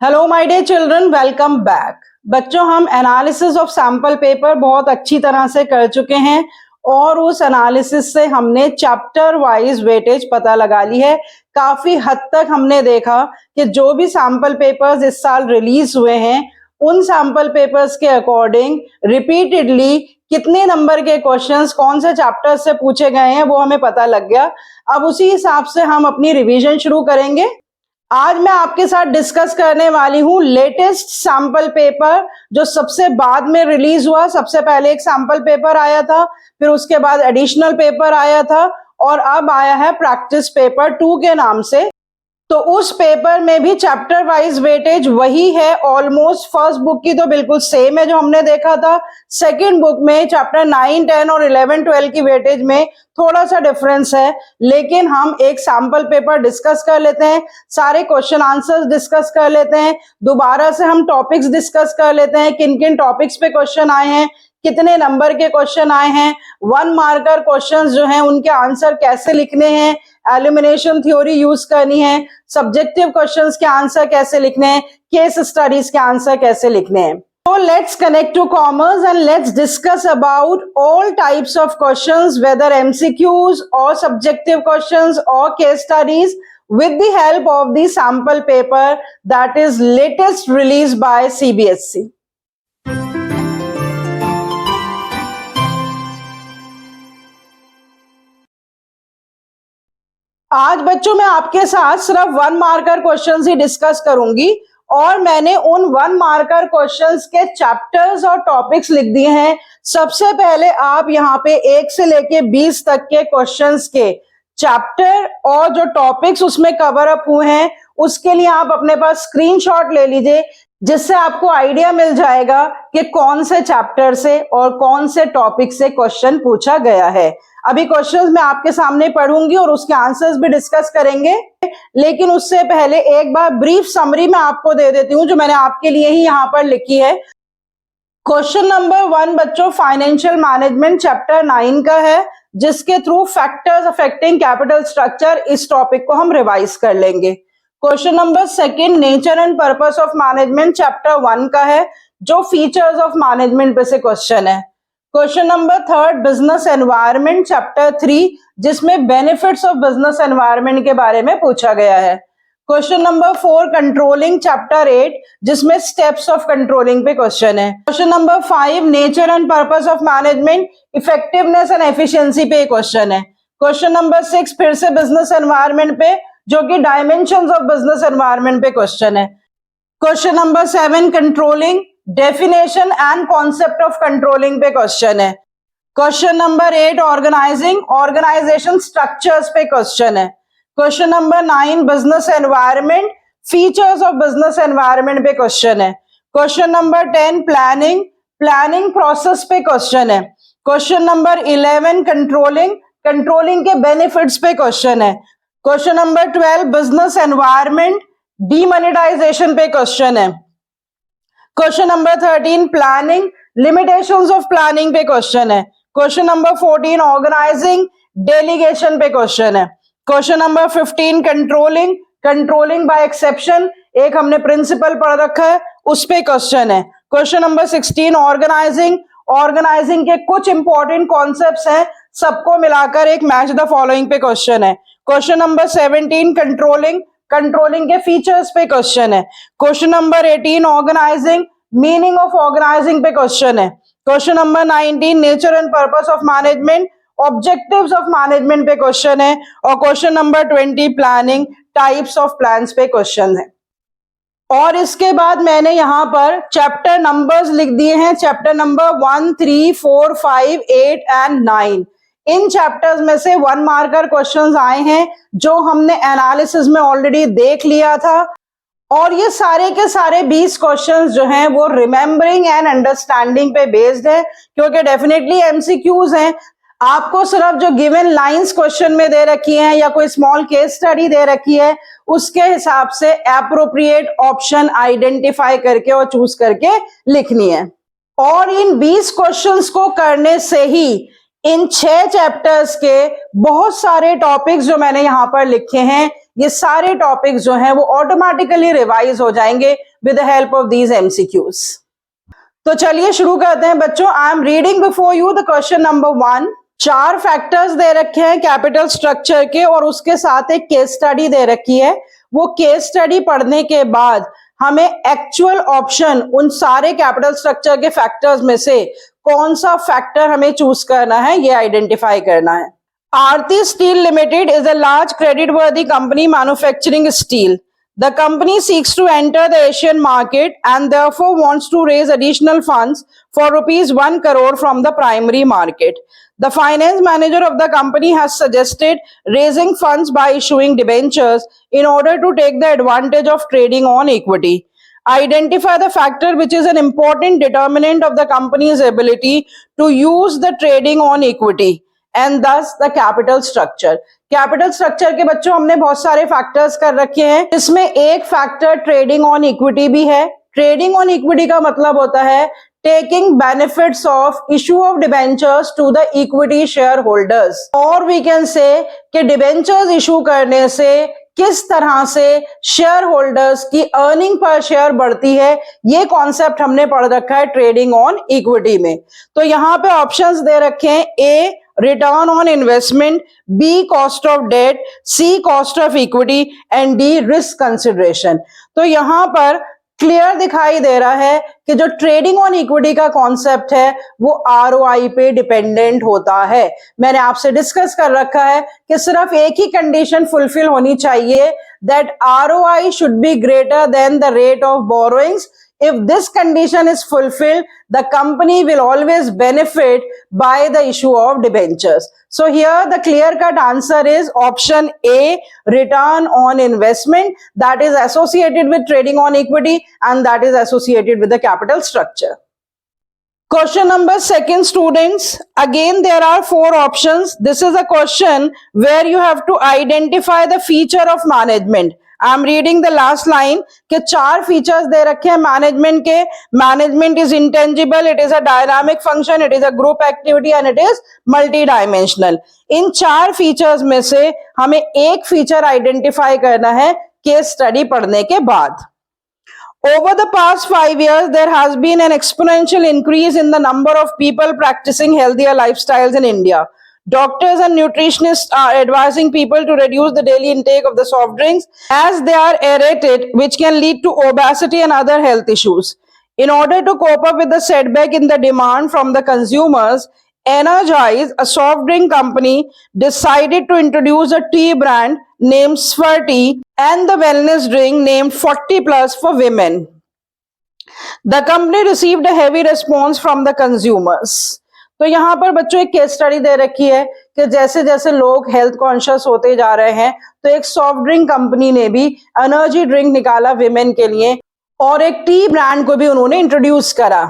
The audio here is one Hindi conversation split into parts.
Hello my dear children, welcome back. बच्चों, हम एनालिसिस ऑफ सैंपल पेपर बहुत अच्छी तरह से कर चुके हैं और उस एनालिसिस से हमने चैप्टर वाइज वेटेज पता लगा ली है। काफी हद तक हमने देखा कि जो भी सैंपल पेपर्स इस साल रिलीज हुए हैं उन सैंपल पेपर्स के अकॉर्डिंग रिपीटेडली कितने नंबर के क्वेश्चंस कौन से चैप्टर से पूछे गए हैं वो हमें पता लग गया। अब उसी हिसाब से हम अपनी रिवीजन शुरू करेंगे। आज मैं आपके साथ डिस्कस करने वाली हूं लेटेस्ट सैंपल पेपर जो सबसे बाद में रिलीज हुआ। सबसे पहले एक सैंपल पेपर आया था, फिर उसके बाद एडिशनल पेपर आया था और अब आया है प्रैक्टिस पेपर 2 के नाम से। तो उस पेपर में भी चैप्टर वाइज वेटेज वही है ऑलमोस्ट। फर्स्ट बुक की तो बिल्कुल सेम है जो हमने देखा था। सेकंड बुक में चैप्टर 9, 10 और 11, 12 की वेटेज में थोड़ा सा डिफरेंस है, लेकिन हम एक सैंपल पेपर डिस्कस कर लेते हैं, सारे क्वेश्चन आंसर्स डिस्कस कर लेते हैं, दोबारा से हम टॉपिक्स डिस्कस कर लेते हैं, किन किन टॉपिक्स पे क्वेश्चन आए हैं, कितने नंबर के क्वेश्चन आए हैं, 1 मार्कर क्वेश्चंस जो हैं उनके आंसर कैसे लिखने हैं, एलिमिनेशन थ्योरी यूज करनी है, सब्जेक्टिव क्वेश्चंस के आंसर कैसे लिखने हैं, केस स्टडीज के आंसर कैसे लिखने हैं। So let's connect to commerce and let's discuss about all types of questions, whether MCQs or subjective questions or case studies, with the help of the sample paper that is latest released by CBSE. आज बच्चों मैं आपके साथ सिर्फ 1 मार्कर क्वेश्चंस ही डिस्कस करूंगी और मैंने उन 1 मार्कर क्वेश्चंस के चैप्टर्स और टॉपिक्स लिख दिए हैं। सबसे पहले आप यहाँ पे 1 से लेके 20 तक के क्वेश्चंस के चैप्टर और जो टॉपिक्स उसमें कवर अप हुए हैं उसके लिए आप अपने पास स्क्रीनशॉट ले लीजिए, जिससे आपको आइडिया मिल जाएगा कि कौन से चैप्टर से और कौन से टॉपिक से क्वेश्चन पूछा गया है। अभी क्वेश्चंस मैं आपके सामने पढ़ूंगी और उसके आंसर्स भी डिस्कस करेंगे, लेकिन उससे पहले एक बार ब्रीफ समरी मैं आपको दे देती हूं जो मैंने आपके लिए ही यहां पर लिखी है। क्वेश्चन नंबर 1 बच्चों फाइनेंशियल मैनेजमेंट चैप्टर 9 का है, जिसके through factors affecting capital structure इस टॉपिक को हम रिवाइज कर लेंगे। Question number 2 nature and purpose of management chapter 1 का है, जो फीचर्स ऑफ मैनेजमेंट पे से क्वेश्चन है। Question number 3 business environment chapter 3, जिसमें बेनिफिट्स ऑफ बिजनेस एनवायरनमेंट के बारे में पूछा गया है। क्वेश्चन नंबर 4 कंट्रोलिंग चैप्टर 8, जिसमें स्टेप्स ऑफ कंट्रोलिंग पे क्वेश्चन है। Question number 5 nature and purpose of management effectiveness and efficiency पे क्वेश्चन है। क्वेश्चन नंबर 6 फिर से बिजनेस एनवायरनमेंट पे, जो कि डायमेंशंस ऑफ बिजनेस एनवायरनमेंट पे क्वेश्चन है। Question number 7 controlling definition and concept of controlling पे क्वेश्चन है। Question number 8 organising organisation structures पे क्वेश्चन है। Question number 9 business environment features of business environment पे क्वेश्चन है। Question number 10 planning planning process पे क्वेश्चन है। क्वेश्चन नंबर 11 कंट्रोलिंग कंट्रोलिंग के बेनिफिट्स पे क्वेश्चन है। Question number 12 business environment demonetisation पे क्वेश्चन है। Question number 13 planning limitations of planning पे क्वेश्चन है। क्वेश्चन नंबर 14 ऑर्गेनाइजिंग डेलीगेशन पे क्वेश्चन है। Question number 15 controlling controlling by exception, एक हमने प्रिंसिपल पढ़ रखा है, उस पे क्वेश्चन है। क्वेश्चन नंबर 16 ऑर्गेनाइजिंग ऑर्गेनाइजिंग के कुछ इंपॉर्टेंट कॉन्सेप्ट्स हैं, सबको मिलाकर एक मैच द फॉलोइंग पे क्वेश्चन है। क्वेश्चन नंबर 17 कंट्रोलिंग कंट्रोलिंग के फीचर्स पे क्वेश्चन है। Question number 18 organising meaning of organising पे क्वेश्चन है। Question number 19 nature and purpose of management objectives of management पे क्वेश्चन है। और question number 20 planning types of plans पे क्वेश्चन है। और इसके बाद मैंने यहां पर चैप्टर नंबर्स लिख दिए हैं, chapter number 1, 3, 4, 5, 8 and 9। In chapters में से 1 मार्कर क्वेश्चंस आए हैं जो हमने एनालिसिस में ऑलरेडी देख लिया था, और ये सारे के सारे 20 क्वेश्चंस जो हैं वो रिमेंबरिंग एंड अंडरस्टैंडिंग पे बेस्ड है, क्योंकि डेफिनेटली एमसीक्यूज हैं। आपको सिर्फ जो गिवन लाइंस क्वेश्चन में दे रखी हैं या कोई स्मॉल केस स्टडी दे रखी है, उसके हिसाब से एप्रोप्रिएट ऑप्शन आइडेंटिफाई करके और चूज करके लिखनी है। और इन 20 क्वेश्चंस को करने से ही इन 6 चैप्टर्स के बहुत सारे टॉपिक्स जो मैंने यहां पर लिखे हैं ये सारे टॉपिक्स जो हैं वो ऑटोमेटिकली रिवाइज हो जाएंगे with the help of these MCQs. तो चलिए शुरू करते हैं बच्चों। I am reading before you the question number 1। 4 factors दे रखे हैं कैपिटल स्ट्रक्चर के और उसके साथ एक केस स्टडी दे रखी है। वो केस स्टडी पढ़ने के बाद हमें एक्चुअल ऑप्शन उन सारे कैपिटल स्ट्रक्चर के फैक्टर्स में से कौन सा फैक्टर हमें चूज करना है ये आइडेंटिफाई करना है। Aarti steel limited is a large credit worthy company manufacturing steel. The company seeks to enter the Asian market and therefore wants to raise additional funds for rupees 1 crore from the primary market. The finance manager of the company has suggested raising funds by issuing debentures in order to take the advantage of trading on equity. Identify the factor which is an important determinant of the company's ability to use the trading on equity and thus the capital structure. Capital structure के बच्चों हमने बहुत सारे फैक्टर्स कर रखे हैं। इसमें एक फैक्टर ट्रेडिंग ऑन इक्विटी भी है। ट्रेडिंग ऑन इक्विटी का मतलब होता है taking benefits of issue of debentures to the equity share holders. और वी कैन से कि डिबेंचर्स इशू करने से किस तरह से शेयर होल्डर्स की अर्निंग पर शेयर बढ़ती है, ये कॉन्सेप्ट हमने पढ़ रखा है ट्रेडिंग ऑन इक्विटी में। तो यहाँ पे ऑप्शंस दे रखे हैं, A return on investment, B cost of debt, C cost of equity and D risk consideration. तो यहाँ पर क्लियर दिखाई दे रहा है कि जो ट्रेडिंग ऑन इक्विटी का कॉन्सेप्ट है वो आरओआई पे डिपेंडेंट होता है। मैंने आपसे डिस्कस कर रखा है कि सिर्फ एक ही कंडीशन फुलफिल होनी चाहिए, that ROI should be greater than the rate of borrowings. If this condition is fulfilled, the company will always benefit by the issue of debentures. So here the clear-cut answer is option A, return on investment, that is associated with trading on equity and that is associated with the capital structure. Question number 2, students. Again, there are 4 options. This is a question where you have to identify the feature of management. I am reading the last line के 4 फीचर्स दे रखे हैं मैनेजमेंट के। Management is intangible, it is a dynamic function, it is a group activity and it is multi dimensional. In 4 features में से हमें एक फीचर आइडेंटिफाई करना है केस स्टडी पढ़ने के बाद। Over the past 5 years, there has been an exponential increase in the number of people practicing healthier lifestyles in India. Doctors and nutritionists are advising people to reduce the daily intake of the soft drinks as they are aerated, which can lead to obesity and other health issues. In order to cope up with the setback in the demand from the consumers, Energize, a soft drink company, decided to introduce a tea brand named Swarty and the wellness drink named 40 Plus for women. The company received a heavy response from the consumers. तो यहाँ पर बच्चों एक केस स्टडी दे रखी है कि जैसे जैसे लोग हेल्थ कॉन्शियस होते जा रहे हैं तो एक सॉफ्ट ड्रिंक कंपनी ने भी एनर्जी ड्रिंक निकाला विमेन के लिए और एक टी ब्रांड को भी उन्होंने इंट्रोड्यूस करा।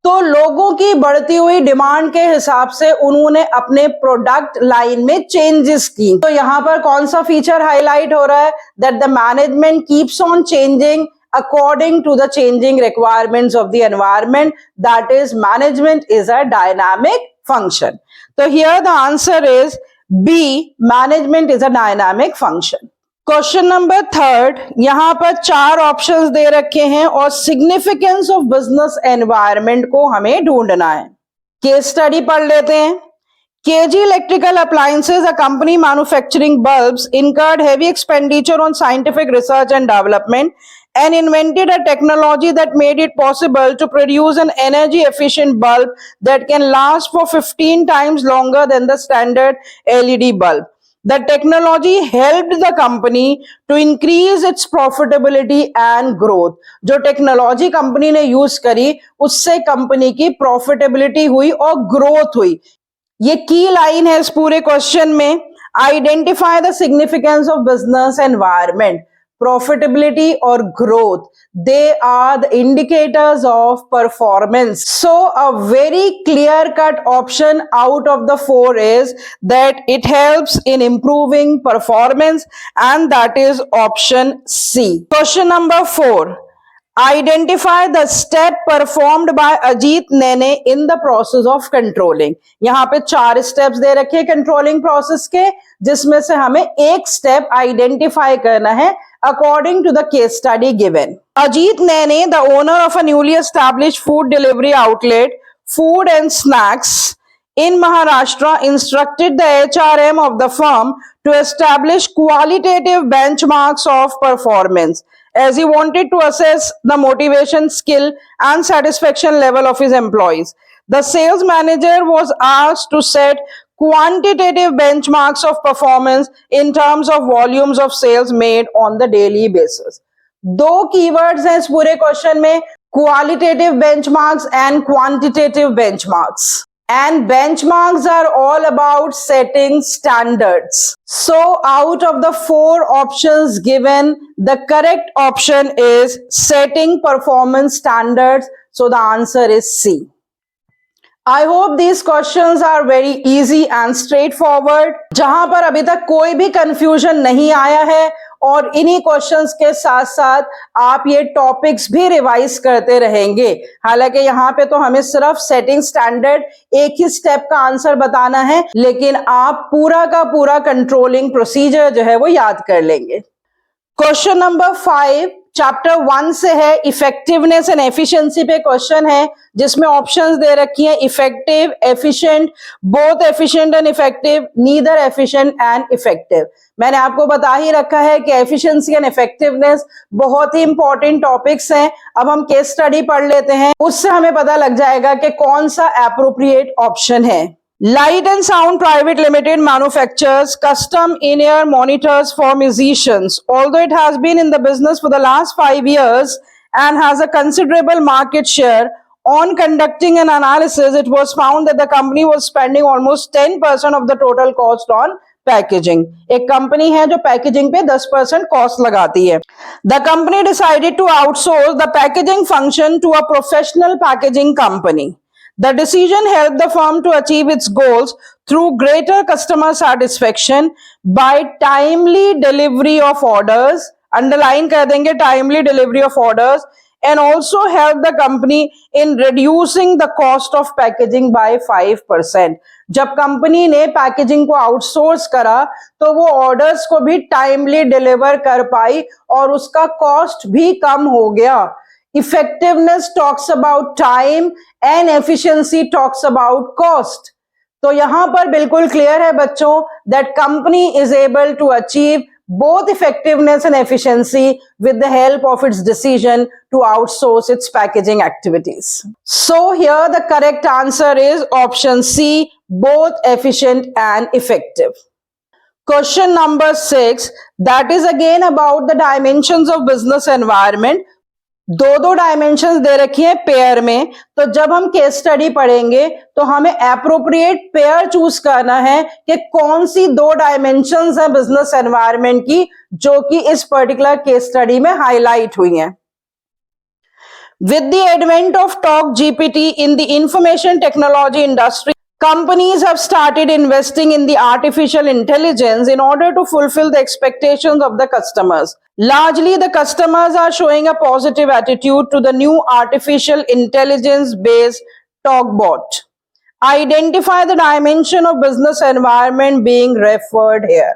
तो लोगों की बढ़ती हुई डिमांड के हिसाब से उन्होंने अपने प्रोडक्ट लाइन में चेंजेस की। तो यहाँ पर कौन सा फीचर हाईलाइट हो रहा है, that the management keeps on changing according to the changing requirements of the environment, that is management is a dynamic function. So here the answer is B, management is a dynamic function. Question number 3, यहाँ पर 4 ऑप्शंस दे रखे हैं और सिग्निफिकेंस ऑफ बिजनेस एनवायरनमेंट को हमें ढूंढना है। केस स्टडी पढ़ लेते हैं। KG Electrical Appliances, a company manufacturing bulbs, incurred heavy expenditure on scientific research and development and invented a technology that made it possible to produce an energy efficient bulb that can last for 15 times longer than the standard LED bulb. The technology helped the company to increase its profitability and growth. जो टेक्नोलॉजी कंपनी ने यूज करी उससे कंपनी की प्रॉफिटेबिलिटी हुई और ग्रोथ हुई। ये की लाइन है इस पूरे क्वेश्चन में। Identify the significance of business environment. Profitability or growth, they are the indicators of performance. So a very clear-cut option out of the 4 is that it helps in improving performance, and that is option C. Question number 4. Identify the step performed by Ajit Nene in the process of controlling. यहाँ पे 4 steps दे रखे controlling process के, जिसमें से हमें एक step identify करना है according to the case study given. Ajit Nene, the owner of a newly established food delivery outlet, Food and Snacks in Maharashtra, instructed the HRM of the firm to establish qualitative benchmarks of performance, as he wanted to assess the motivation, skill, and satisfaction level of his employees. The sales manager was asked to set quantitative benchmarks of performance in terms of volumes of sales made on the daily basis. दो keywords हैं इस पूरे क्वेश्चन में, qualitative benchmarks and quantitative benchmarks. And benchmarks are all about setting standards. So out of the 4 options given, the correct option is setting performance standards. So the answer is C. I hope these questions are very easy and straightforward. जहां पर अभी तक कोई भी confusion नहीं आया है, और इन्हीं क्वेश्चंस के साथ साथ आप ये टॉपिक्स भी रिवाइज करते रहेंगे. हालांकि यहाँ पे तो हमें सिर्फ सेटिंग स्टैंडर्ड एक ही स्टेप का आंसर बताना है, लेकिन आप पूरा का पूरा कंट्रोलिंग प्रोसीजर जो है वो याद कर लेंगे. क्वेश्चन नंबर 5 चैप्टर 1 से है, इफेक्टिवनेस एंड एफिशिएंसी पे क्वेश्चन है, जिसमें ऑप्शंस दे रखी हैं effective, efficient, both efficient and effective, neither efficient and effective. मैंने आपको बता ही रखा है कि एफिशिएंसी एंड इफेक्टिवनेस बहुत ही इंपॉर्टेंट टॉपिक्स हैं. अब हम केस स्टडी पढ़ लेते हैं, उससे हमें पता लग जाएगा कि कौन सा एप्रोप्रिएट ऑप्शन है. Light and Sound Private Limited manufactures custom in-ear monitors for musicians. Although it has been in the business for the last 5 years and has a considerable market share, on conducting an analysis, it was found that the company was spending almost 10% of the total cost on packaging. एक कंपनी है जो पैकेजिंग पे 10% कॉस्ट लगाती है. The company decided to outsource the packaging function to a professional packaging company. The decision helped the firm to achieve its goals through greater customer satisfaction by timely delivery of orders. Underline कर देंगे timely delivery of orders, and also help the company in reducing the cost of packaging by 5%. जब कंपनी ने पैकेजिंग को आउटसोर्स करा तो वो ऑर्डर्स को भी टाइमली डिलीवर कर पाई और उसका कॉस्ट भी कम हो गया. Effectiveness talks about time and efficiency talks about cost. तो यहां पर बिल्कुल क्लियर है बच्चों that company is able to achieve both effectiveness and efficiency with the help of its decision to outsource its packaging activities. So here the correct answer is option C, both efficient and effective. Question number 6, that is again about the dimensions of business environment. दो डायमेंशंस दे रखी है पेयर में, तो जब हम केस स्टडी पढ़ेंगे तो हमें एप्रोप्रिएट पेयर चूज करना है कि कौन सी 2 डायमेंशंस है बिजनेस एनवायरनमेंट की जो कि इस पर्टिकुलर केस स्टडी में हाईलाइट हुई हैं. With the advent of Talk GPT in the information technology industry, companies have started investing in the artificial intelligence in order to fulfill the expectations of the customers. Largely, the customers are showing a positive attitude to the new artificial intelligence-based TalkBot. Identify the dimension of business environment being referred here.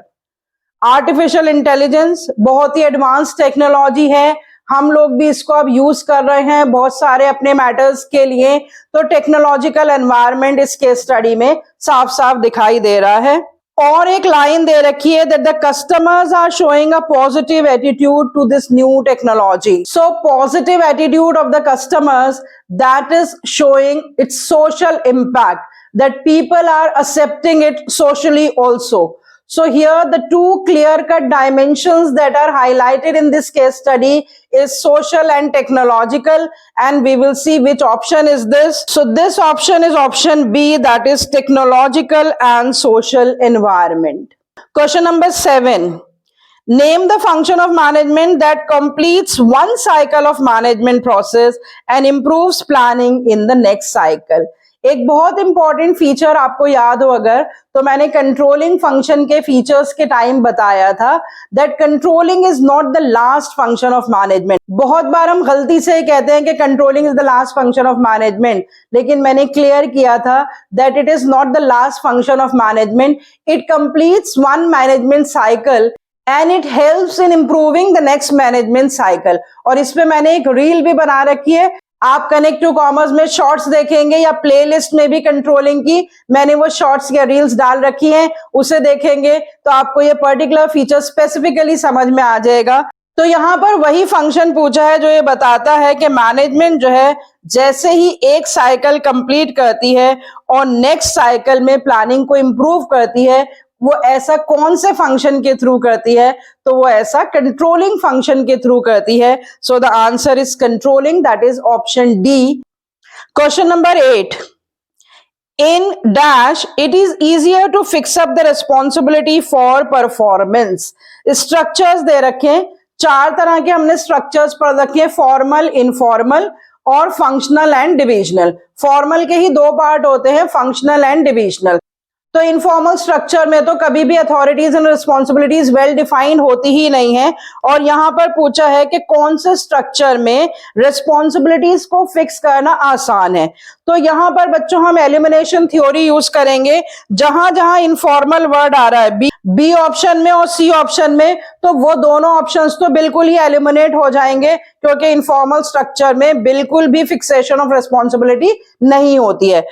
Artificial intelligence बहुत ही एडवांस टेक्नोलॉजी है, हम लोग भी इसको अब यूज कर रहे हैं बहुत सारे अपने मैटर्स के लिए. तो टेक्नोलॉजिकल एनवायरनमेंट इस केस स्टडी में साफ साफ दिखाई दे रहा है. और एक लाइन दे रखी है that the customers are showing a positive attitude to this new technology. So positive attitude of the customers, that is showing its social impact, that people are accepting it socially also. So here the 2 clear-cut dimensions that are highlighted in this case study is social and technological, and we will see which option is this. So this option is option B, that is technological and social environment. Question number 7. Name the function of management that completes one cycle of management process and improves planning in the next cycle. एक बहुत इंपॉर्टेंट फीचर आपको याद हो अगर, तो मैंने कंट्रोलिंग फंक्शन के फीचर्स के टाइम बताया था that controlling is not the last function of management. बहुत बार हम गलती से कहते हैं कि controlling is the last function of management, लेकिन मैंने क्लियर किया था that it is not the last function of management, it completes one management cycle and it helps in improving the next management cycle. और इस पे मैंने एक रील भी बना रखी है, आप कनेक्ट टू कॉमर्स में शॉर्ट्स देखेंगे या प्लेलिस्ट में भी कंट्रोलिंग की मैंने वो शॉर्ट्स या रील्स डाल रखी हैं, उसे देखेंगे तो आपको ये पर्टिकुलर फीचर स्पेसिफिकली समझ में आ जाएगा। तो यहाँ पर वही फंक्शन पूछा है जो ये बताता है कि मैनेजमेंट जो है जैसे ही एक साइकिल कंप्लीट करती है और नेक्स्ट साइकिल में प्लानिंग को इंप्रूव करती है, वो ऐसा कौन से फंक्शन के थ्रू करती है, तो वो ऐसा कंट्रोलिंग फंक्शन के थ्रू करती है। So the answer is controlling, that is option D. Question number 8, in dash it is easier to fix up the responsibility for performance। Structures दे रखे, 4 तरह के हमने स्ट्रक्चर्स पढ़ रखे, फॉर्मल, इनफॉर्मल और फंक्शनल एंड डिविजनल। फॉर्मल के ही 2 पार्ट होते हैं, फंक्शनल एंड डिविजनल। तो इनफॉर्मल स्ट्रक्चर में तो कभी भी authorities and responsibilities well defined होती ही नहीं है, और यहां पर पूछा है कि कौन से स्ट्रक्चर में रिस्पॉन्सिबिलिटीज को फिक्स करना आसान है। तो यहां पर बच्चों हम एलिमिनेशन थ्योरी यूज करेंगे, जहां जहां इनफॉर्मल वर्ड आ रहा है बी ऑप्शन में और सी ऑप्शन में, तो वो दोनों ऑप्शंस तो बिल्कुल ही एलिमिनेट हो जाएंगे, क्योंकि इनफॉर्मल स्ट्रक्चर में बिल्कुल भी फिक्सेशन ऑफ रिस्पॉन्सिबिलिटी नहीं होती है।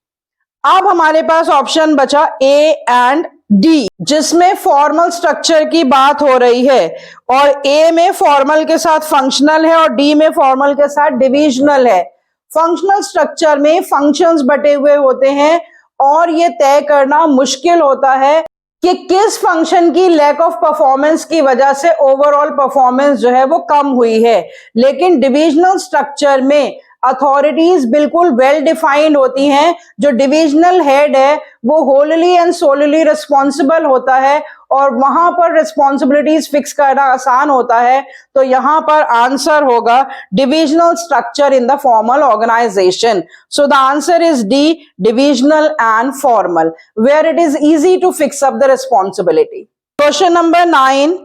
अब हमारे पास ऑप्शन बचा ए एंड डी, जिसमें फॉर्मल स्ट्रक्चर की बात हो रही है, और ए में फॉर्मल के साथ फंक्शनल है और डी में फॉर्मल के साथ डिविजनल है। फंक्शनल स्ट्रक्चर में फंक्शंस बटे हुए होते हैं और ये तय करना मुश्किल होता है कि किस फंक्शन की लैक ऑफ परफॉर्मेंस की वजह से ओवरऑल परफॉर्मेंस जो है वो कम हुई है। लेकिन डिविजनल स्ट्रक्चर में अथॉरिटीज बिल्कुल वेल डिफाइंड होती हैं, जो डिविजनल हेड है वो होलली एंड सोलली रिस्पॉन्सिबल होता है और वहां पर रिस्पॉन्सिबिलिटीज फिक्स करना आसान होता है। तो यहां पर आंसर होगा divisional structure in the formal organisation. So the answer is D, divisional and formal, where it is easy to fix up the responsibility. Question number 9,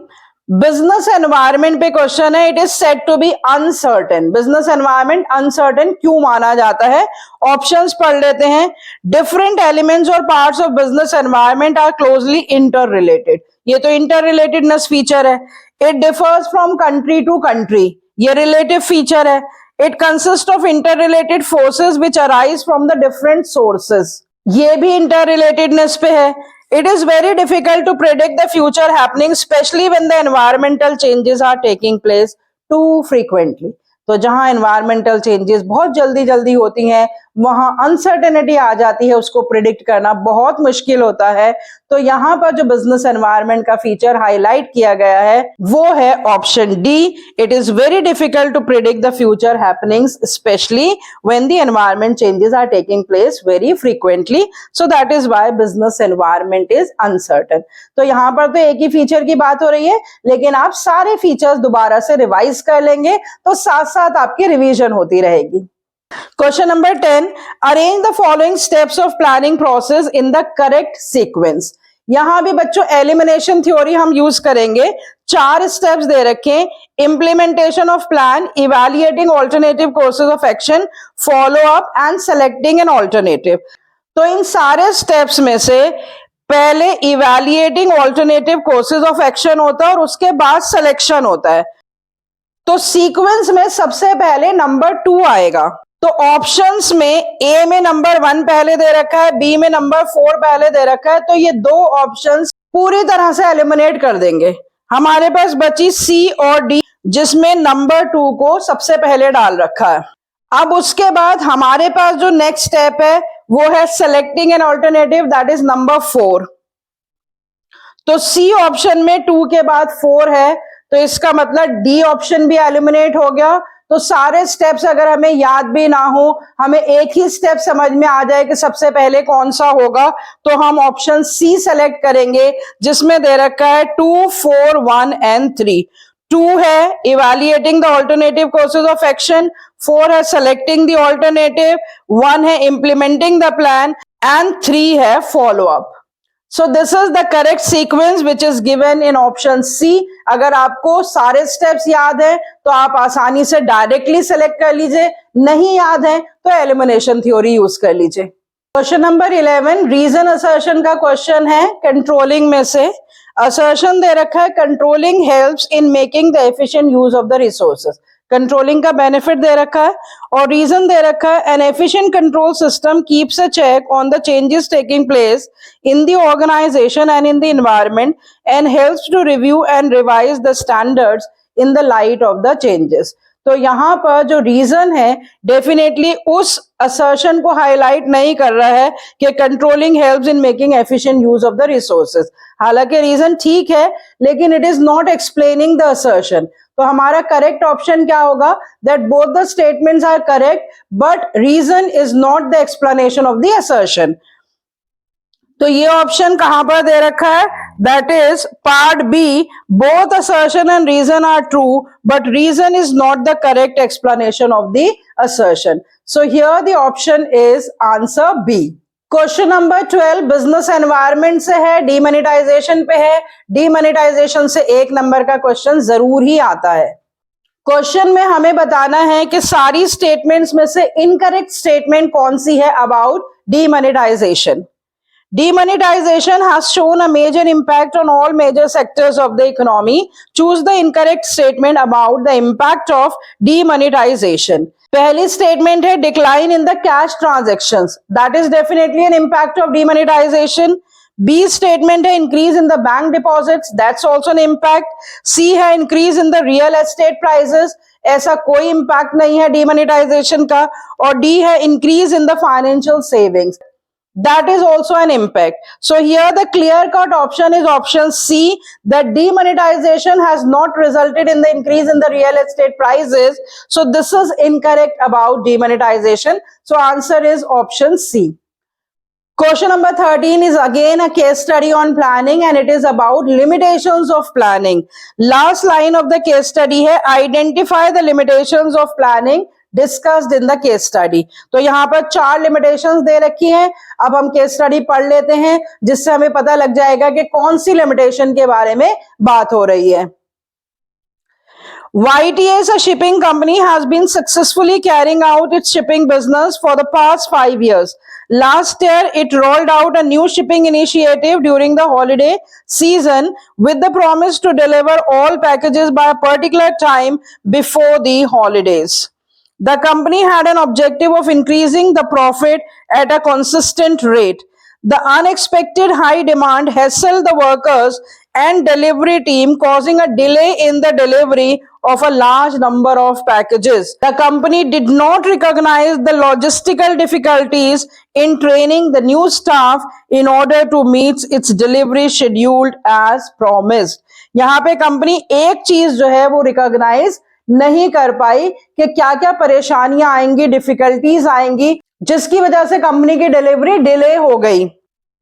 business environment पे क्वेश्चन है। It is said to be uncertain. Business environment uncertain क्यों माना जाता है? ऑप्शंस पढ़ लेते हैं। डिफरेंट एलिमेंट्स और parts of business environment are closely inter related. ये तो इंटर रिलेटेडनेस फीचर है। It differs from country to country, ये रिलेटिव फीचर है। It consist of inter related forces which arise from the different sources, ये भी इंटर रिलेटेडनेस पे है। It is very difficult to predict the future happening, especially when the environmental changes are taking place too frequently। तो जहां एनवायरमेंटल चेंजेस बहुत जल्दी जल्दी होती हैं, वहां अनसर्टेनिटी आ जाती है, उसको प्रिडिक्ट करना बहुत मुश्किल होता है। तो यहाँ पर जो बिजनेस एनवायरनमेंट का फीचर हाईलाइट किया गया है वो है option D. It is very difficult to predict the future happenings, specially when the environment changes are taking place very frequently. So that is why business environment is uncertain. तो यहाँ पर तो एक ही फीचर की बात हो रही है, लेकिन आप सारे फीचर्स दोबारा से रिवाइज कर लेंगे तो साथ साथ आपकी रिवीजन होती रहेगी। Question number 10, arrange the following steps of planning process in the correct sequence। यहां भी बच्चों एलिमिनेशन थ्योरी हम यूज करेंगे। 4 स्टेप्स दे रखे, implementation of plan, evaluating alternative courses of action, follow up and selecting an alternative. तो इन सारे स्टेप्स में से पहले evaluating alternative courses of action होता है और उसके बाद सिलेक्शन होता है। तो सीक्वेंस में सबसे पहले नंबर 2 आएगा। तो ऑप्शंस में ए में नंबर 1 पहले दे रखा है, बी में नंबर 4 पहले दे रखा है, तो ये 2 ऑप्शंस पूरी तरह से एलिमिनेट कर देंगे। हमारे पास बची सी और डी, जिसमें नंबर 2 को सबसे पहले डाल रखा है। अब उसके बाद हमारे पास जो नेक्स्ट स्टेप है वो है selecting an alternative, that is number 4। तो सी ऑप्शन में 2 के बाद 4 है, तो इसका मतलब डी ऑप्शन भी एलिमिनेट हो गया। तो सारे स्टेप्स अगर हमें याद भी ना हो, हमें एक ही स्टेप समझ में आ जाए कि सबसे पहले कौन सा होगा, तो हम ऑप्शन सी सेलेक्ट करेंगे, जिसमें दे रखा है 2, 4, 1 एंड 3। 2 है evaluating the alternative courses of action, 4 है selecting the alternative, 1 है implementing the plan and 3 है follow up. So this is the correct sequence which is given in option C. अगर आपको सारे steps याद है तो आप आसानी से डायरेक्टली सेलेक्ट कर लीजिए, नहीं याद है तो एलिमिनेशन थ्योरी यूज कर लीजिए. क्वेश्चन नंबर 11 रीजन असर्शन का क्वेश्चन है. कंट्रोलिंग में से असर्शन दे रखा है controlling helps in making the efficient use of the resources. Controlling का बेनिफिट दे रखा है और रीजन दे रखा है an efficient control system keeps a check on the changes taking place in the organisation and in the environment and helps to review and revise the standards in the light of the changes. तो यहाँ पर जो रीजन है डेफिनेटली उस असर्शन को हाईलाइट नहीं कर रहा है कि controlling helps in making efficient use of the resources. हालांकि रीजन ठीक है लेकिन it is not explaining the assertion. तो हमारा करेक्ट ऑप्शन क्या होगा? That both the statements are correct but reason is not the explanation of the assertion. तो ये ऑप्शन कहां पर दे रखा है? That is part B. Both assertion and reason are true but reason is not the correct explanation of the assertion. So here the option is answer B. Question number 12 business environment से है, डीमोनेटाइजेशन पे है. डीमोनेटाइजेशन से 1 नंबर का क्वेश्चन जरूर ही आता है. क्वेश्चन में हमें बताना है कि सारी स्टेटमेंट्स में से इनकरेक्ट स्टेटमेंट कौन सी है about demonetisation. Demonetization has shown a major impact on all major sectors of the economy. Choose the incorrect statement about the impact of demonetization. पहली स्टेटमेंट है decline in the cash transactions. That is definitely an impact of demonetisation. B statement है increase in the bank deposits. That's also an impact. C है increase in the real estate prices. ऐसा कोई इम्पैक्ट नहीं है डीमोनेटाइजेशन का. और डी है increase in the financial savings. That is also an impact. So here the clear-cut option is option C, that demonetization has not resulted in the increase in the real estate prices. So this is incorrect about demonetization. So answer is option C. Question number 13 is again a case study on planning and it is about limitations of planning. Last line of the case study है identify the limitations of planning discussed in the case study. तो यहाँ पर 4 लिमिटेशंस दे रखी हैं. अब हम केस स्टडी पढ़ लेते हैं जिससे हमें पता लग जाएगा कि कौन सी लिमिटेशन के बारे में बात हो रही है. YTS, a shipping company, has been successfully carrying out its shipping business for the past 5 years. Last year, it rolled out a new shipping initiative during the holiday season with the promise to deliver all packages by a particular time before the holidays. The company had an objective of increasing the profit at a consistent rate. The unexpected high demand hassled the workers and delivery team, causing a delay in the delivery of a large number of packages. The company did not recognize the logistical difficulties in training the new staff in order to meet its delivery schedule as promised. यहाँ पे कंपनी एक चीज जो है वो रिकॉग्नाइज नहीं कर पाई कि क्या क्या परेशानियां आएंगी, डिफिकल्टीज आएंगी, जिसकी वजह से कंपनी की डिलीवरी डिले हो गई.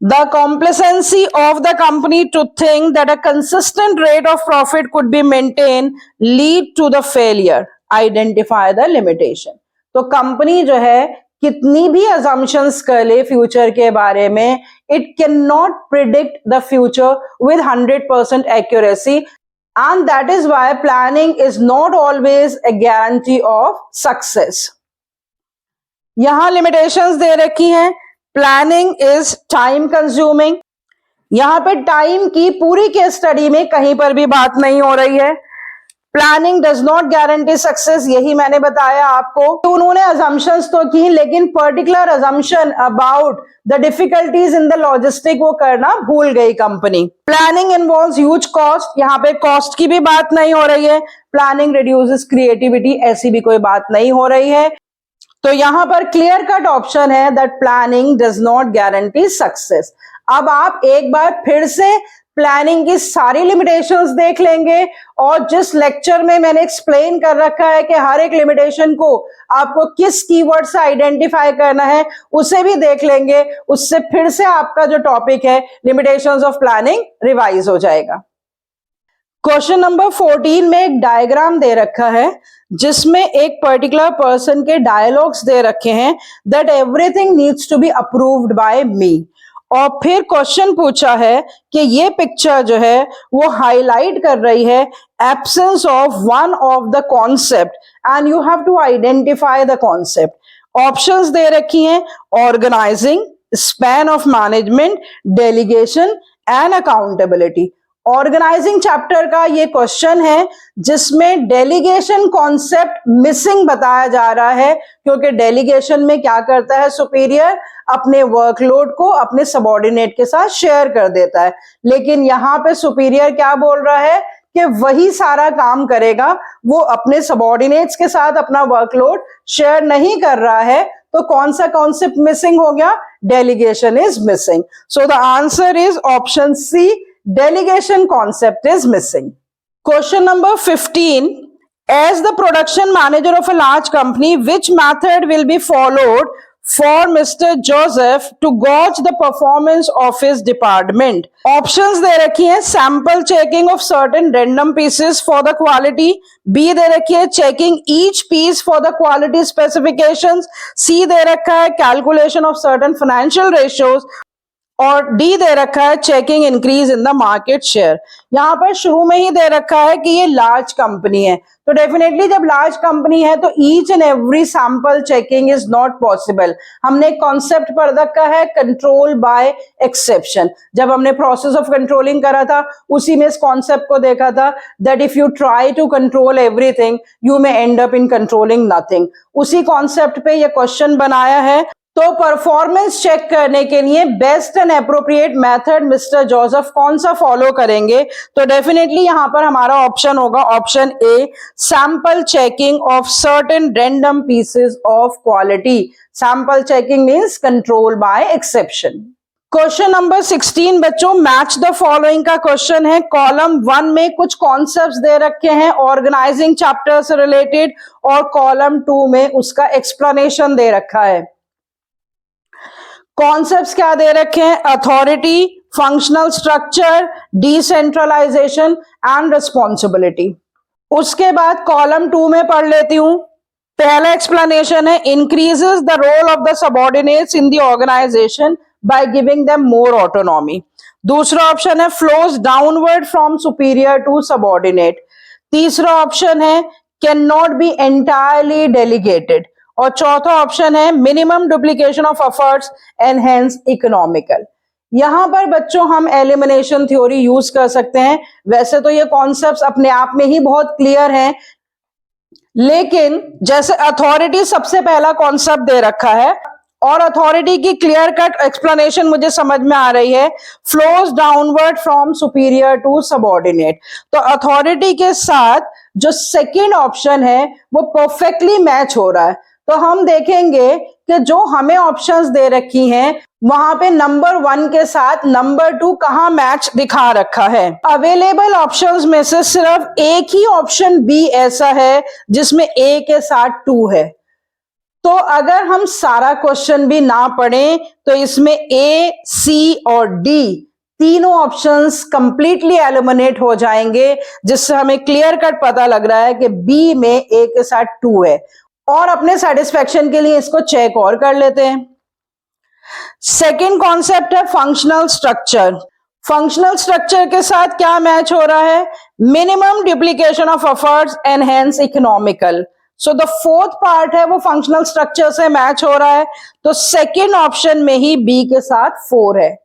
The complacency of the company to think that a consistent rate of profit could be maintained lead to the failure. Identify the limitation. तो कंपनी जो है कितनी भी assumptions कर ले फ्यूचर के बारे में, it cannot predict the future with 100% accuracy. And that is why planning is not always a guarantee of success. यहां limitations दे रखी हैं. Planning is time consuming. यहां पे टाइम की पूरी केस स्टडी में कहीं पर भी बात नहीं हो रही है. Planning does not guarantee success, यही मैंने बताया आपको. तो उन्होंने अजम्पशंस तो की लेकिन particular assumption about the difficulties in the logistic वो करना भूल गई company. Planning involves huge cost. यहाँ पे कॉस्ट की भी बात नहीं हो रही है. प्लानिंग रिड्यूसेस क्रिएटिविटी, ऐसी भी कोई बात नहीं हो रही है. तो यहां पर क्लियर कट ऑप्शन है that planning does not guarantee success. अब आप एक बार फिर से प्लानिंग की सारी लिमिटेशंस देख लेंगे और जिस लेक्चर में मैंने एक्सप्लेन कर रखा है कि हर एक लिमिटेशन को आपको किस कीवर्ड से आइडेंटिफाई करना है उसे भी देख लेंगे. उससे फिर से आपका जो टॉपिक है लिमिटेशंस ऑफ प्लानिंग रिवाइज हो जाएगा. क्वेश्चन नंबर 14 में एक डायग्राम दे रखा है जिसमें एक पर्टिकुलर पर्सन के डायलॉग्स दे रखे हैं that everything needs to be approved by me. और फिर क्वेश्चन पूछा है कि ये पिक्चर जो है वो हाईलाइट कर रही है absence of one of the concept and you have to identify the concept. Options दे रखी हैं organising, span of management, delegation and accountability. Organising chapter का ये क्वेश्चन है जिसमें डेलीगेशन कॉन्सेप्ट मिसिंग बताया जा रहा है, क्योंकि डेलीगेशन में क्या करता है सुपीरियर, अपने वर्कलोड को अपने सबऑर्डिनेट के साथ शेयर कर देता है। लेकिन यहाँ पे सुपीरियर क्या बोल रहा है कि वही सारा काम करेगा, वो अपने सबऑर्डिनेट्स के साथ अपना वर्कलोड शेयर नहीं कर रहा है। तो कौन सा कॉन्सेप्ट मिसिंग हो गया? Delegation is missing. So the answer is option C, delegation concept is missing. Question number 15. As the production manager of a large company, which method will be followed for Mr. Joseph to gauge the performance of his department? Options दे रखी हैं sample checking of certain random pieces for the quality, B दे रखी है checking each piece for the quality specifications, C दे रखा है calculation of certain financial ratios, और डी दे रखा है checking increase in the market share. यहाँ पर शुरू में ही दे रखा है कि ये लार्ज कंपनी है, तो डेफिनेटली जब लार्ज कंपनी है तो each and every sample checking is not possible. हमने एक कॉन्सेप्ट पढ़ रखा है कंट्रोल बाय एक्सेप्शन। जब हमने प्रोसेस ऑफ कंट्रोलिंग करा था उसी में इस कॉन्सेप्ट को देखा था that if you try to control everything you may end up in controlling nothing. उसी कॉन्सेप्ट पे ये क्वेश्चन बनाया है। तो परफॉर्मेंस चेक करने के लिए best and appropriate method mister Joseph कौन सा फॉलो करेंगे? तो डेफिनेटली यहां पर हमारा ऑप्शन होगा option A, sample checking of certain random pieces of quality. Sample checking means control by exception. Question number 16 बच्चों मैच द फॉलोइंग का क्वेश्चन है। कॉलम 1 में कुछ कॉन्सेप्ट्स दे रखे हैं ऑर्गेनाइजिंग चैप्टर से रिलेटेड, और कॉलम 2 में उसका एक्सप्लेनेशन दे रखा है। कॉन्सेप्ट्स क्या दे रखे हैं? Authority, functional structure, decentralisation and responsibility. उसके बाद कॉलम 2 में पढ़ लेती हूं। पहला एक्सप्लेनेशन है increases the role of the subordinates in the organisation by giving them more autonomy. दूसरा ऑप्शन है flows downward from superior to subordinate. तीसरा ऑप्शन है can not be entirely delegated. और चौथा ऑप्शन है minimum duplication of efforts and hence economical. यहां पर बच्चों हम एलिमिनेशन थ्योरी यूज कर सकते हैं। वैसे तो ये कॉन्सेप्ट्स अपने आप में ही बहुत क्लियर हैं, लेकिन जैसे अथॉरिटी सबसे पहला कॉन्सेप्ट दे रखा है और अथॉरिटी की क्लियर कट एक्सप्लेनेशन मुझे समझ में आ रही है, flows downward from superior to subordinate. तो अथॉरिटी के साथ जो सेकंड ऑप्शन है वो परफेक्टली मैच हो रहा है। तो हम देखेंगे कि जो हमें ऑप्शंस दे रखी हैं वहां पे नंबर 1 के साथ नंबर 2 कहां मैच दिखा रखा है। अवेलेबल ऑप्शंस में से सिर्फ एक ही ऑप्शन बी ऐसा है जिसमें ए के साथ 2 है। तो अगर हम सारा क्वेश्चन भी ना पढ़ें तो इसमें ए, सी और डी तीनों ऑप्शंस कंप्लीटली एलिमिनेट हो जाएंगे, जिससे हमें क्लियर कट पता लग रहा है कि बी में ए के साथ 2 है। और अपने सेटिस्फेक्शन के लिए इसको चेक और कर लेते हैं। सेकंड कॉन्सेप्ट है फंक्शनल स्ट्रक्चर। फंक्शनल स्ट्रक्चर के साथ क्या मैच हो रहा है? Minimum duplication of efforts and hence economical. So the fourth part है वो फंक्शनल स्ट्रक्चर से मैच हो रहा है, तो सेकेंड ऑप्शन में ही बी के साथ 4 है।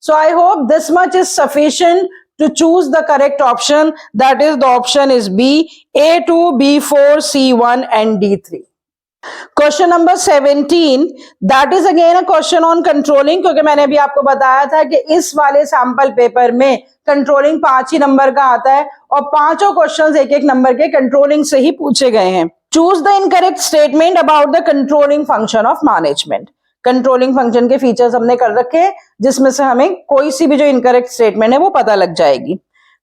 So I hope this much is sufficient to choose the correct option, that is the option is B, A2, B4, C1 and D3. Question number 17, that is again a question on controlling, क्योंकि मैंने भी आपको बताया था कि इस वाले सैंपल पेपर में कंट्रोलिंग 5 ही नंबर का आता है और पांचों क्वेश्चंस एक एक नंबर के कंट्रोलिंग से ही पूछे गए हैं। Choose the incorrect statement about the controlling function of management. Controlling function के फीचर्स हमने कर रखे हैं, जिसमें से हमें कोई सी भी जो इनकरेक्ट स्टेटमेंट है वो पता लग जाएगी।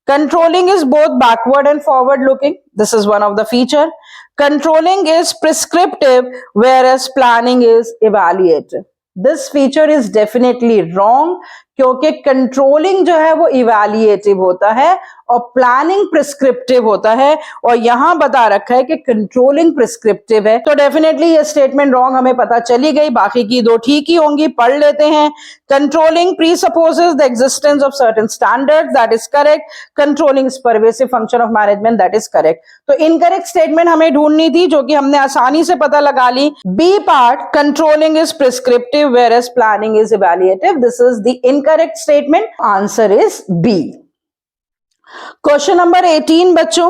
Controlling is both backward and forward looking, this is one of the feature. Controlling is prescriptive whereas planning is evaluative. This feature is definitely wrong, क्योंकि कंट्रोलिंग जो है वो इवैल्यूएटिव होता है और प्लानिंग प्रिस्क्रिप्टिव होता है, और यहां बता रखा है कि कंट्रोलिंग प्रिस्क्रिप्टिव है। तो डेफिनेटली ये स्टेटमेंट रॉन्ग हमें पता चली गई, बाकी की दो ठीक ही होंगी। पढ़ लेते हैं। Controlling presupposes the existence of certain standards, that is correct. Controlling is pervasive function of management, that is correct. तो इनकरेक्ट स्टेटमेंट हमें ढूंढनी थी, जो कि हमने आसानी से पता लगा ली। B part, controlling is prescriptive whereas planning is evaluative. This is the incorrect statement. Answer is B. Question number 18 बच्चों,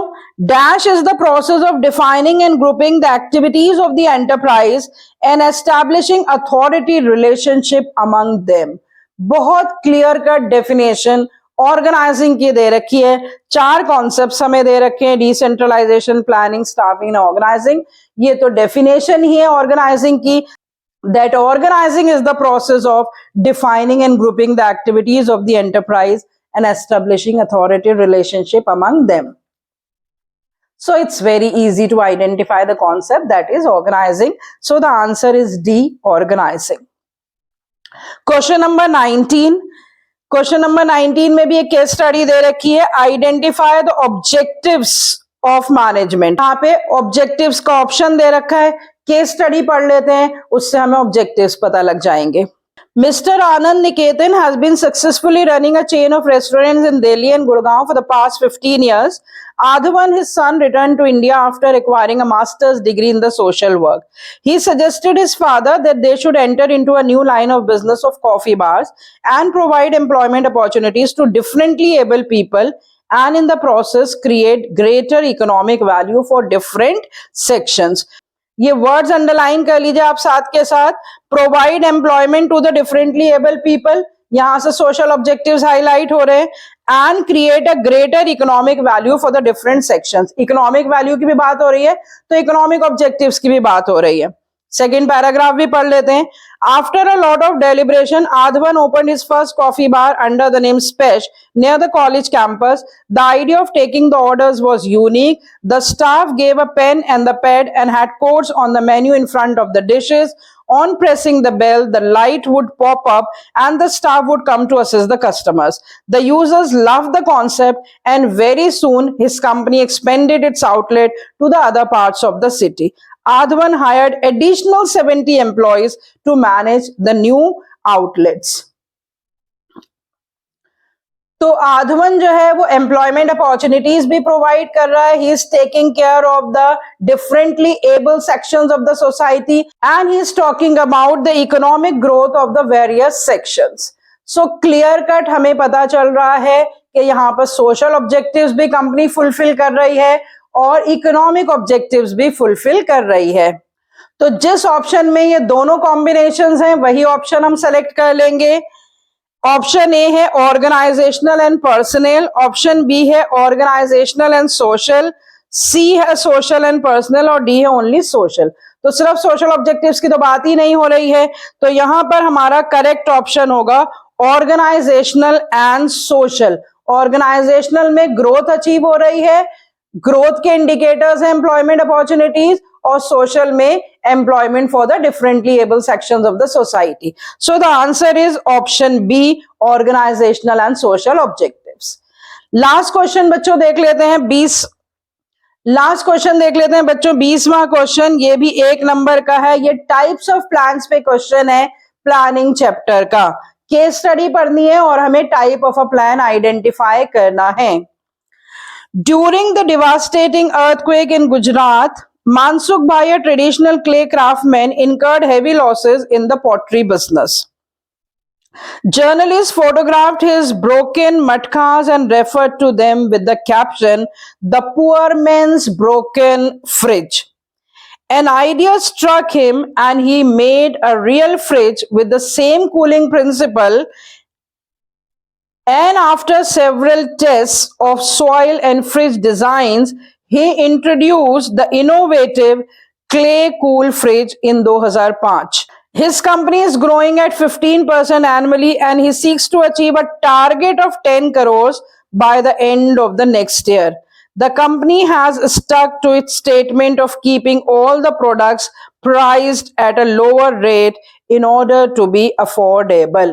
dash is the process of defining and grouping the activities of the enterprise and establishing authority relationship among them. बहुत क्लियर कट डेफिनेशन ऑर्गेनाइजिंग की दे रखी है। चार कॉन्सेप्ट्स हमें दे रखे हैं, डिसेंट्रलाइजेशन, प्लानिंग, स्टाफिंग, ऑर्गेनाइजिंग। ये तो डेफिनेशन ही है ऑर्गेनाइजिंग की, that organizing is the process of defining and grouping the activities of the enterprise and establishing authority relationship among them. So it's very easy to identify the concept, that is organizing. So the answer is D, organizing. Question number 19. Question number 19 में भी एक केस स्टडी दे रखी है, identify the objectives of management. यहाँ पे objectives का ऑप्शन दे रखा है, केस स्टडी पढ़ लेते हैं, उससे हमें ऑब्जेक्टिव्स पता लग जाएंगे। Mr. Anand Niketan has been successfully running a chain of restaurants in Delhi and Gurgaon for the past 15 years. Adhavan, his son, returned to India after acquiring a master's degree in the social work. He suggested his father that they should enter into a new line of business of coffee bars and provide employment opportunities to differently able people, and in the process create greater economic value for different sections. ये वर्ड्स अंडरलाइन कर लीजिए आप साथ के साथ। Provide employment to the differently abled people, यहां से सोशल ऑब्जेक्टिव्स हाईलाइट हो रहे हैं। And create a greater economic value for the different sections, economic value की भी बात हो रही है तो इकोनॉमिक ऑब्जेक्टिव्स की भी बात हो रही है। सेकेंड पैराग्राफ भी पढ़ लेते हैं। After a lot of deliberation, Adhavan opened his first coffee bar under the name Spesh near the college campus. The idea of taking the orders was unique. The staff gave a pen and the pad and had codes on the menu in front of the dishes. On pressing the bell, the light would pop up and the staff would come to assist the customers. The users loved the concept, and very soon his company expanded its outlet to the other parts of the city. Adhavan hired additional 70 employees to manage the new outlets. तो आधवन जो है वो एम्प्लॉयमेंट अपॉर्चुनिटीज भी प्रोवाइड कर रहा है। He is taking care of the differently abled sections of the society and he is talking about the economic growth of the various sections. So clear cut हमें पता चल रहा है कि यहाँ पर सोशल ऑब्जेक्टिव्स भी कंपनी फुलफिल कर रही है और इकोनॉमिक ऑब्जेक्टिव्स भी फुलफिल कर रही है। तो जिस ऑप्शन में ये दोनों कॉम्बिनेशंस हैं वही ऑप्शन हम सेलेक्ट कर लेंगे। ऑप्शन ए है organisational and personal, option B है ऑर्गेनाइजेशनल एंड सोशल, सी है सोशल एंड पर्सनल और डी है ओनली सोशल। तो सिर्फ सोशल ऑब्जेक्टिव्स की तो बात ही नहीं हो रही है, तो यहां पर हमारा करेक्ट ऑप्शन होगा ऑर्गेनाइजेशनल एंड सोशल। ऑर्गेनाइजेशनल में ग्रोथ अचीव हो रही है, ग्रोथ के इंडिकेटर्स हैं एम्प्लॉयमेंट अपॉर्चुनिटीज, और सोशल में employment for the differently abled sections of the society. So the answer is option B, organisational and social objectives. Last question बच्चों देख लेते हैं, 20वां क्वेश्चन, ये भी 1 नंबर का है। ये टाइप्स ऑफ प्लान्स पे क्वेश्चन है, प्लानिंग चैप्टर का। केस स्टडी पढ़नी है और हमें type of a plan identify करना है। During the devastating earthquake in Gujarat, Mansukh Bhai, a traditional clay craftsman, incurred heavy losses in the pottery business. Journalists photographed his broken matkas and referred to them with the caption, "The poor man's broken fridge." An idea struck him and he made a real fridge with the same cooling principle. And after several tests of soil and fridge designs, he introduced the innovative clay cool fridge in 2005. His company is growing at 15% annually and he seeks to achieve a target of 10 crores by the end of the next year. The company has stuck to its statement of keeping all the products priced at a lower rate in order to be affordable.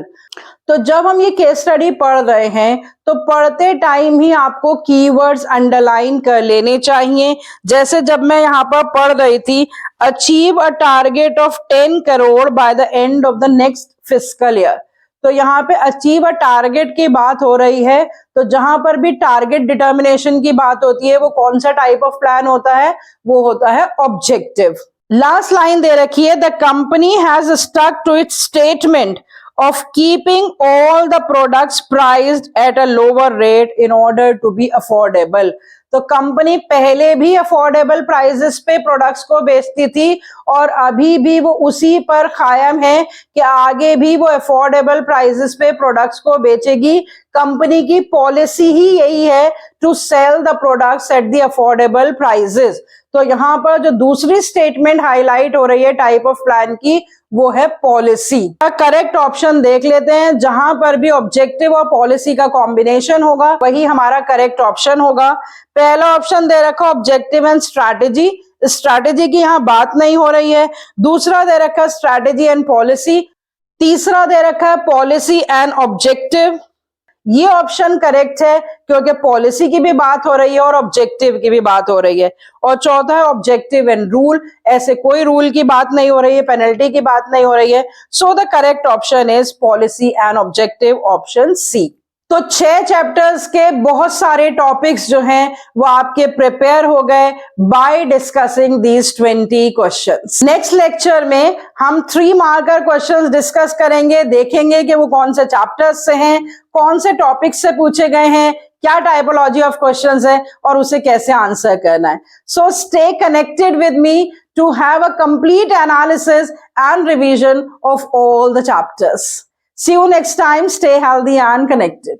तो जब हम ये केस स्टडी पढ़ रहे हैं तो पढ़ते टाइम ही आपको कीवर्ड्स अंडरलाइन कर लेने चाहिए। जैसे जब मैं यहाँ पर पढ़ रही थी, achieve a target of 10 crore by the end of the next fiscal year, तो यहाँ पे अचीव अ टारगेट की बात हो रही है। तो जहां पर भी टारगेट डिटर्मिनेशन की बात होती है वो कौन सा टाइप ऑफ प्लान होता है, वो होता है ऑब्जेक्टिव। लास्ट लाइन दे रखी है, the company has stuck to its statement of keeping all the products priced at a lower rate in order to be affordable। तो कंपनी पहले भी अफोर्डेबल प्राइसेस पे प्रोडक्ट्स को बेचती थी और अभी भी वो उसी पर कायम है कि आगे भी वो अफोर्डेबल प्राइसेस पे प्रोडक्ट्स को बेचेगी। कंपनी की पॉलिसी ही यही है to sell the products at the affordable prices. तो यहाँ पर जो दूसरी स्टेटमेंट हाईलाइट हो रही है टाइप ऑफ प्लान की, वो है पॉलिसी। करेक्ट ऑप्शन देख लेते हैं, जहां पर भी ऑब्जेक्टिव और पॉलिसी का कॉम्बिनेशन होगा वही हमारा करेक्ट ऑप्शन होगा। पहला ऑप्शन दे रखा ऑब्जेक्टिव एंड स्ट्रैटेजी, स्ट्रैटेजी की यहाँ बात नहीं हो रही है। दूसरा दे रखा स्ट्रैटेजी एंड पॉलिसी, तीसरा दे रखा है पॉलिसी एंड ऑब्जेक्टिव। ये ऑप्शन करेक्ट है क्योंकि पॉलिसी की भी बात हो रही है और ऑब्जेक्टिव की भी बात हो रही है। और चौथा है ऑब्जेक्टिव एंड रूल, ऐसे कोई रूल की बात नहीं हो रही है, पेनल्टी की बात नहीं हो रही है। So the correct option is policy and objective, option C. तो 6 चैप्टर्स के बहुत सारे टॉपिक्स जो हैं वो आपके प्रिपेयर हो गए by discussing these 20 questions. Next lecture में हम 3 मार्कर क्वेश्चंस डिस्कस करेंगे, देखेंगे कि वो कौन से चैप्टर्स से हैं, कौन से टॉपिक्स से पूछे गए हैं, क्या टाइपोलॉजी ऑफ क्वेश्चंस है और उसे कैसे आंसर करना है। So stay connected with me to have a complete analysis and revision of all the chapters. See you next time. Stay healthy and connected.